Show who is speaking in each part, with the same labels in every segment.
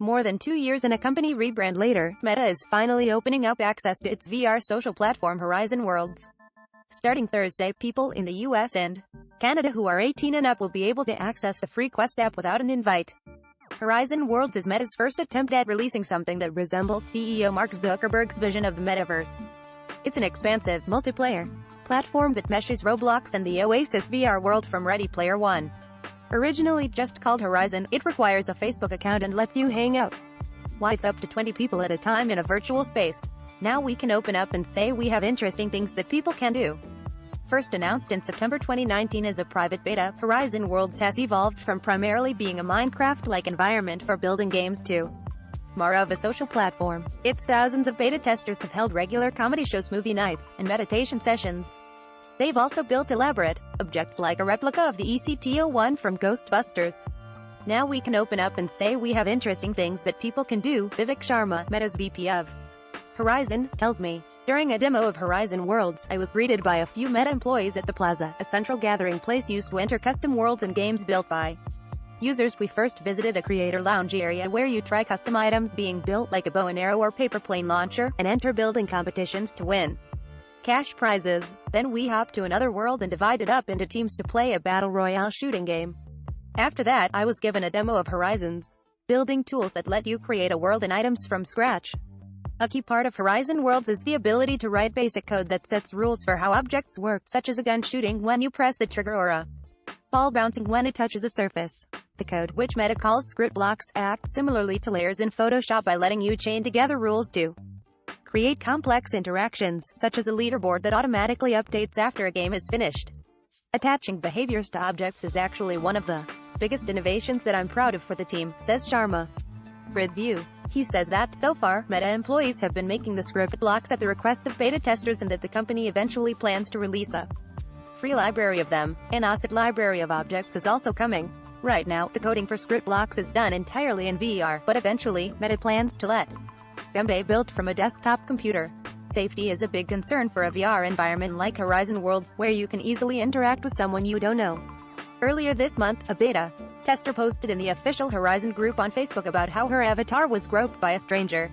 Speaker 1: More than 2 years and a company rebrand later, Meta is finally opening up access to its VR social platform Horizon Worlds. Starting Thursday, people in the US and Canada who are 18 and up will be able to access the free Quest app without an invite. Horizon Worlds is Meta's first attempt at releasing something that resembles CEO Mark Zuckerberg's vision of the metaverse. It's an expansive, multiplayer platform that meshes Roblox and the Oasis VR world from Ready Player One. Originally just called Horizon, it requires a Facebook account and lets you hang out with up to 20 people at a time in a virtual space. Now we can open up and say we have interesting things that people can do. First announced in September 2019 as a private beta, Horizon Worlds has evolved from primarily being a Minecraft-like environment for building games to more of a social platform. Its thousands of beta testers have held regular comedy shows, movie nights, and meditation sessions. They've also built elaborate objects like a replica of the ECT-01 from Ghostbusters. Now we can open up and say we have interesting things that people can do, Vivek Sharma, Meta's VP of Horizon, tells me. During a demo of Horizon Worlds, I was greeted by a few Meta employees at the Plaza, a central gathering place used to enter custom worlds and games built by users. We first visited a creator lounge area where you try custom items being built like a bow and arrow or paper plane launcher, and enter building competitions to win cash prizes. Then we hopped to another world and divided up into teams to play a battle royale shooting game. After that, I was given a demo of Horizon's building tools that let you create a world and items from scratch. A key part of Horizon Worlds is the ability to write basic code that sets rules for how objects work, such as a gun shooting when you press the trigger or a ball bouncing when it touches a surface. The code, which Meta calls script blocks, acts similarly to layers in Photoshop by letting you chain together rules to create complex interactions, such as a leaderboard that automatically updates after a game is finished. Attaching behaviors to objects is actually one of the biggest innovations that I'm proud of for the team, says Sharma. Review. He says that, so far, Meta employees have been making the script blocks at the request of beta testers and that the company eventually plans to release a free library of them. An asset library of objects is also coming. Right now, the coding for script blocks is done entirely in VR, but eventually, Meta plans to let them be built from a desktop computer. Safety is a big concern for a VR environment like Horizon Worlds, where you can easily interact with someone you don't know. Earlier this month, a beta tester posted in the official Horizon group on Facebook about how her avatar was groped by a stranger.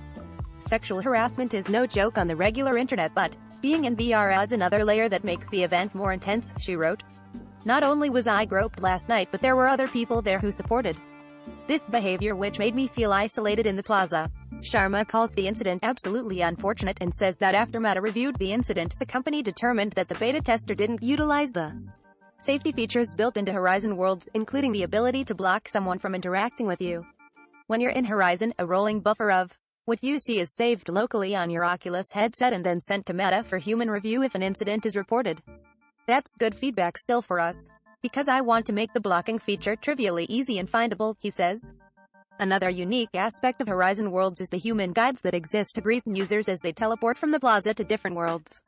Speaker 1: Sexual harassment is no joke on the regular internet, but being in VR adds another layer that makes the event more intense, she wrote. Not only was I groped last night, but there were other people there who supported this behavior, which made me feel isolated in the plaza. Sharma calls the incident absolutely unfortunate and says that after Meta reviewed the incident, the company determined that the beta tester didn't utilize the safety features built into Horizon Worlds, including the ability to block someone from interacting with you. When you're in Horizon, a rolling buffer of what you see is saved locally on your Oculus headset and then sent to Meta for human review if an incident is reported. That's good feedback still for us, because I want to make the blocking feature trivially easy and findable, he says. Another unique aspect of Horizon Worlds is the human guides that exist to greet users as they teleport from the plaza to different worlds.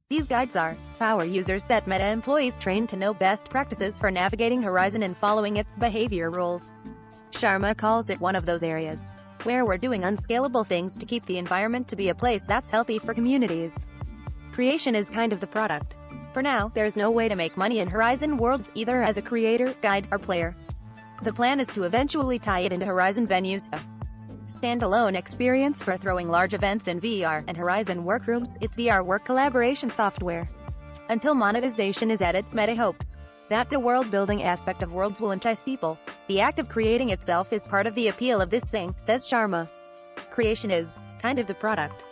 Speaker 1: These guides are power users that Meta employees train to know best practices for navigating Horizon and following its behavior rules. Sharma calls it one of those areas where we're doing unscalable things to keep the environment to be a place that's healthy for communities. Creation is kind of the product. For now, there's no way to make money in Horizon Worlds, either as a creator, guide, or player. The plan is to eventually tie it into Horizon Venues, a standalone experience for throwing large events in VR, and Horizon Workrooms, its VR work collaboration software. Until monetization is added, Meta hopes that the world-building aspect of Worlds will entice people. The act of creating itself is part of the appeal of this thing, says Sharma. Creation is kind of the product.